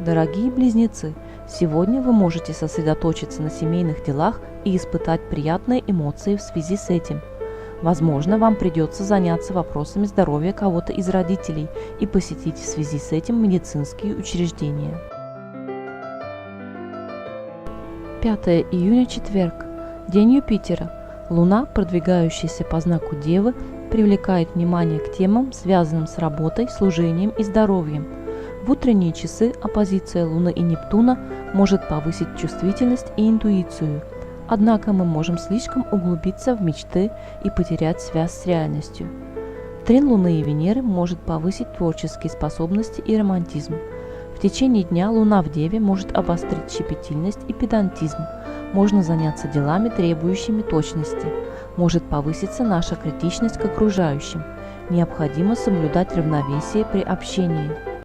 Дорогие близнецы, сегодня вы можете сосредоточиться на семейных делах и испытать приятные эмоции в связи с этим. Возможно, вам придется заняться вопросами здоровья кого-то из родителей и посетить в связи с этим медицинские учреждения. 5 июня, четверг. День Юпитера. Луна, продвигающаяся по знаку Девы, привлекает внимание к темам, связанным с работой, служением и здоровьем. В утренние часы оппозиция Луны и Нептуна может повысить чувствительность и интуицию. Однако мы можем слишком углубиться в мечты и потерять связь с реальностью. Трин Луны и Венеры может повысить творческие способности и романтизм. В течение дня Луна в Деве может обострить щепетильность и педантизм. Можно заняться делами, требующими точности. Может повыситься наша критичность к окружающим. Необходимо соблюдать равновесие при общении.